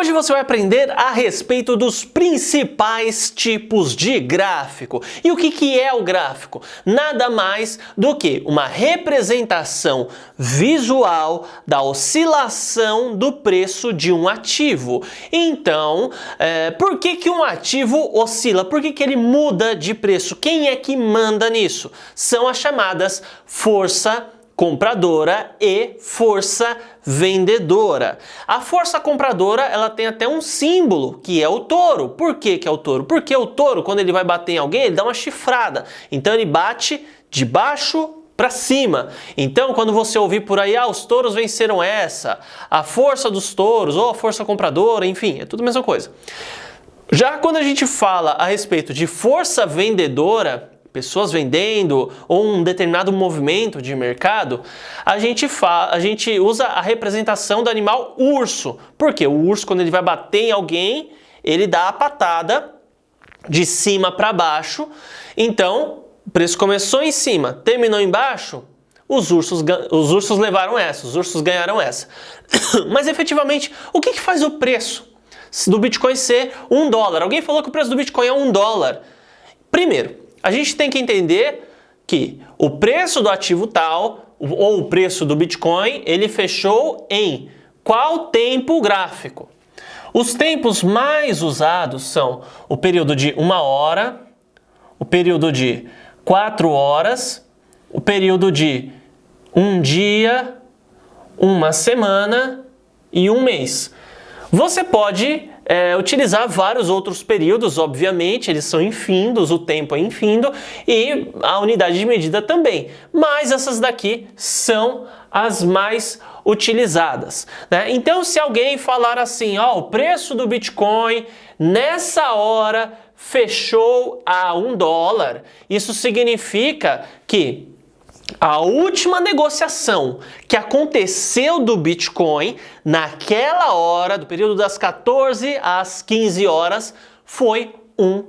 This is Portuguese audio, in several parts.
Hoje você vai aprender a respeito dos principais tipos de gráfico. E o que é o gráfico? Nada mais do que uma representação visual da oscilação do preço de um ativo. Então, por que um ativo oscila? Por que ele muda de preço? Quem é que manda nisso? São as chamadas força compradora e força vendedora. A força compradora, ela tem até um símbolo, que é o touro. Por que é o touro? Porque o touro, quando ele vai bater em alguém, ele dá uma chifrada. Então ele bate de baixo para cima. Então, quando você ouvir por aí, os touros venceram essa, a força dos touros, ou a força compradora, enfim, é tudo a mesma coisa. Já quando a gente fala a respeito de força vendedora, pessoas vendendo ou um determinado movimento de mercado, a gente usa a representação do animal urso. Porque o urso, quando ele vai bater em alguém, ele dá a patada de cima para baixo. Então, o preço começou em cima, terminou embaixo, os ursos levaram essa, os ursos ganharam essa. Mas efetivamente, o que faz o preço do Bitcoin ser $1? Alguém falou que o preço do Bitcoin é $1. Primeiro, a gente tem que entender que o preço do ativo tal, ou o preço do Bitcoin, ele fechou em qual tempo gráfico? Os tempos mais usados são o período de 1 hora, o período de 4 horas, o período de 1 dia, 1 semana e 1 mês. Você pode utilizar vários outros períodos, obviamente, eles são infindos, o tempo é infindo e a unidade de medida também, mas essas daqui são as mais utilizadas, né? Então, se alguém falar assim, o preço do Bitcoin nessa hora fechou a $1, isso significa que a última negociação que aconteceu do Bitcoin naquela hora, do período das 14 às 15 horas, foi $1.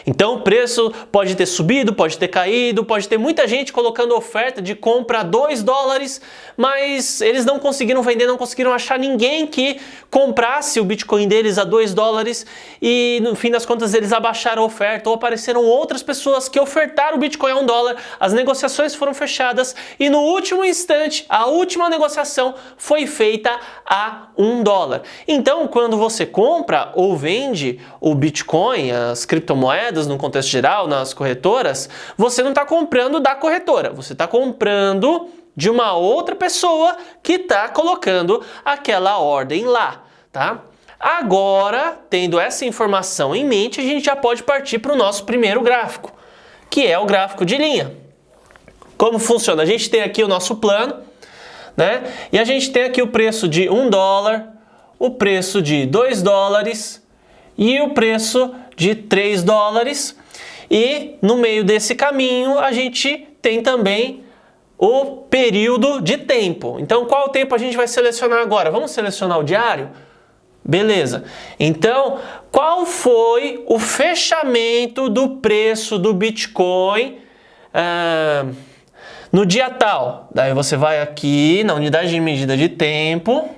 Então o preço pode ter subido, pode ter caído, pode ter muita gente colocando oferta de compra a $2, mas eles não conseguiram vender, não conseguiram achar ninguém que comprasse o Bitcoin deles a $2 e no fim das contas eles abaixaram a oferta ou apareceram outras pessoas que ofertaram o Bitcoin a $1, as negociações foram fechadas e no último instante a última negociação foi feita a $1. Então quando você compra ou vende o Bitcoin, as criptomoedas no contexto geral, nas corretoras, você não está comprando da corretora, você está comprando de uma outra pessoa que está colocando aquela ordem lá, tá? Agora, tendo essa informação em mente, a gente já pode partir para o nosso primeiro gráfico, que é o gráfico de linha. Como funciona? A gente tem aqui o nosso plano, né? E a gente tem aqui o preço de $1, o preço de $2 e o preço de $3. E no meio desse caminho a gente tem também o período de tempo. Então qual tempo a gente vai selecionar agora? Vamos selecionar o diário? Beleza. Então qual foi o fechamento do preço do Bitcoin no dia tal? Daí você vai aqui na unidade de medida de tempo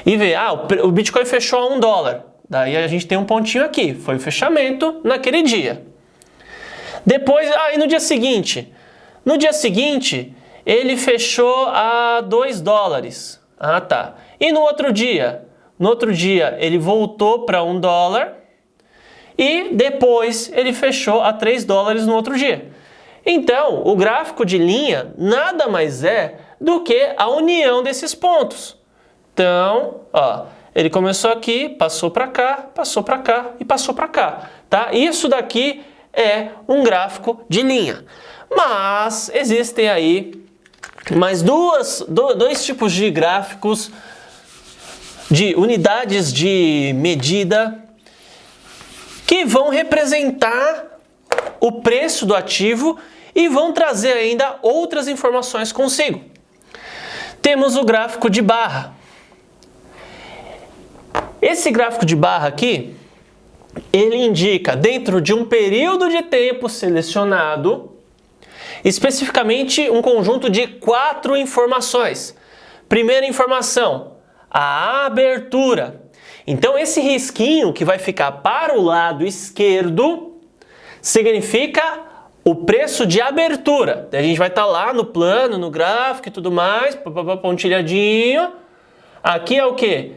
e vê, o Bitcoin fechou a $1. Daí a gente tem um pontinho aqui, foi o fechamento naquele dia. Depois, no dia seguinte ele fechou a $2. Tá. E no outro dia ele voltou para $1 e depois ele fechou a $3 no outro dia. Então, o gráfico de linha nada mais é do que a união desses pontos. Então, ele começou aqui, passou para cá e passou para cá, tá? Isso daqui é um gráfico de linha. Mas existem aí mais dois tipos de gráficos de unidades de medida que vão representar o preço do ativo e vão trazer ainda outras informações consigo. Temos o gráfico de barra. Esse gráfico de barra aqui, ele indica dentro de um período de tempo selecionado, especificamente um conjunto de 4 informações. Primeira informação, a abertura. Então esse risquinho que vai ficar para o lado esquerdo significa o preço de abertura. A gente vai estar lá no plano, no gráfico e tudo mais, pontilhadinho. Aqui é o quê?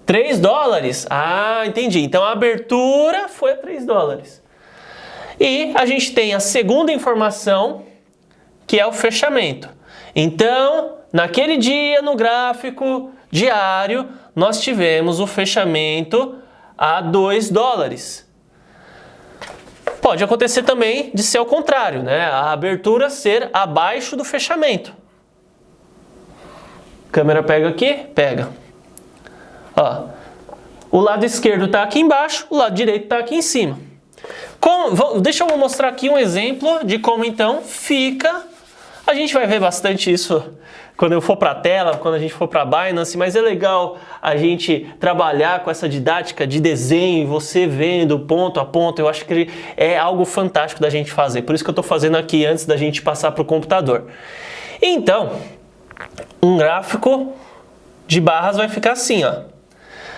3 dólares. Ah, entendi. Então a abertura foi a 3 dólares. E a gente tem a segunda informação, que é o fechamento. Então, naquele dia no gráfico diário, nós tivemos o fechamento a 2 dólares. Pode acontecer também de ser ao contrário, né? A abertura ser abaixo do fechamento. Câmera pega aqui? Pega. Ó, o lado esquerdo está aqui embaixo, o lado direito está aqui em cima. Deixa eu mostrar aqui um exemplo de como então fica. A gente vai ver bastante isso quando eu for para a tela, quando a gente for para a Binance, mas é legal a gente trabalhar com essa didática de desenho, você vendo ponto a ponto. Eu acho que é algo fantástico da gente fazer. Por isso que eu estou fazendo aqui antes da gente passar para o computador. Então, um gráfico de barras vai ficar assim, ó.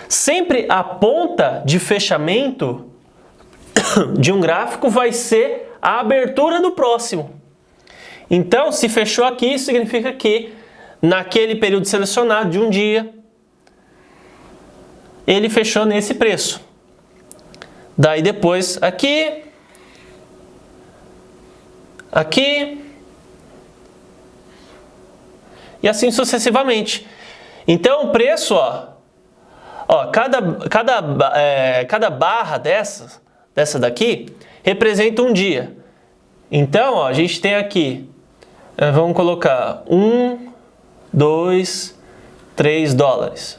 Sempre a ponta de fechamento de um gráfico vai ser a abertura do próximo. Então, se fechou aqui, isso significa que naquele período selecionado de um dia, ele fechou nesse preço. Daí depois aqui, aqui e assim sucessivamente. Então o preço, cada barra dessa daqui representa um dia. Então, a gente tem aqui, vamos colocar 1, 2, 3 dólares.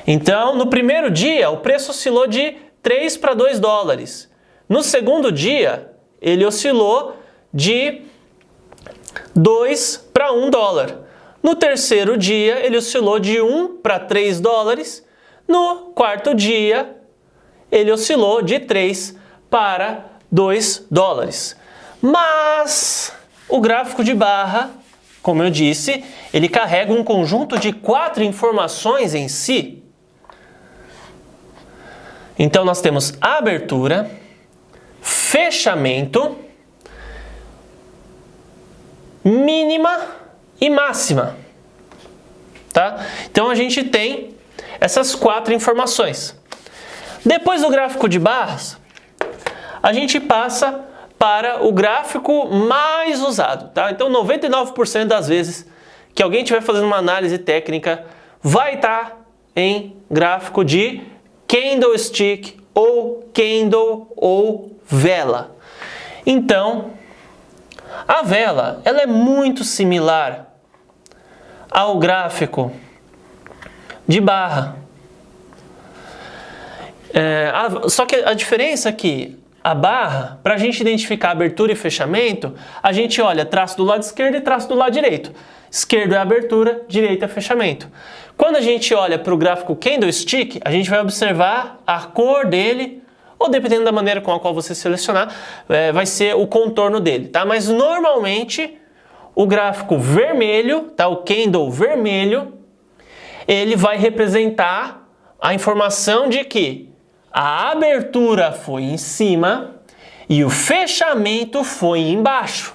Então, no primeiro dia, o preço oscilou de 3 para 2 dólares. No segundo dia, ele oscilou de 2 para 1 dólar. No terceiro dia, ele oscilou de 1 para 3 dólares. No quarto dia, ele oscilou de 3 para 2 dólares. Mas o gráfico de barra, como eu disse, ele carrega um conjunto de 4 informações em si. Então nós temos abertura, fechamento, mínima e máxima. Tá? Então a gente tem essas 4 informações. Depois do gráfico de barras, a gente passa para o gráfico mais usado. Tá? Então 99% das vezes que alguém estiver fazendo uma análise técnica vai estar em gráfico de candlestick ou candle ou vela. Então, a vela ela é muito similar ao gráfico de barra. Só que a diferença é que a barra, para a gente identificar abertura e fechamento, a gente olha traço do lado esquerdo e traço do lado direito. Esquerdo é abertura, direito é fechamento. Quando a gente olha para o gráfico candlestick, a gente vai observar a cor dele, ou dependendo da maneira com a qual você selecionar, vai ser o contorno dele, tá? Mas normalmente o gráfico vermelho, tá? O candle vermelho, ele vai representar a informação de que a abertura foi em cima e o fechamento foi embaixo.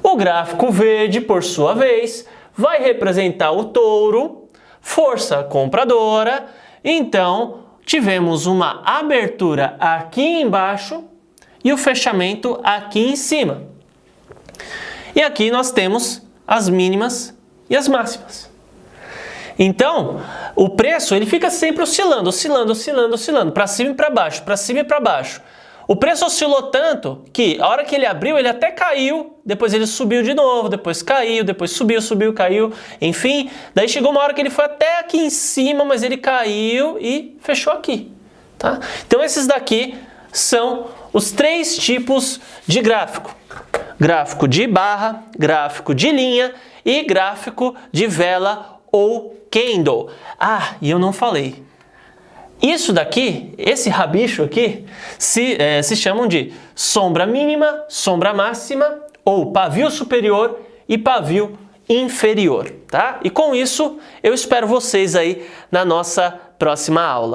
O gráfico verde, por sua vez, vai representar o touro, força compradora. Então, tivemos uma abertura aqui embaixo e o fechamento aqui em cima. E aqui nós temos as mínimas e as máximas. Então, o preço ele fica sempre oscilando, para cima e para baixo, para cima e para baixo. O preço oscilou tanto que a hora que ele abriu, ele até caiu, depois ele subiu de novo, depois caiu, depois subiu, caiu, enfim. Daí chegou uma hora que ele foi até aqui em cima, mas ele caiu e fechou aqui, tá? Então esses daqui são os 3 tipos de gráfico. Gráfico de barra, gráfico de linha e gráfico de vela ou candle. Ah, e eu não falei. Isso daqui, esse rabicho aqui, se chamam de sombra mínima, sombra máxima ou pavio superior e pavio inferior, tá? E com isso, eu espero vocês aí na nossa próxima aula.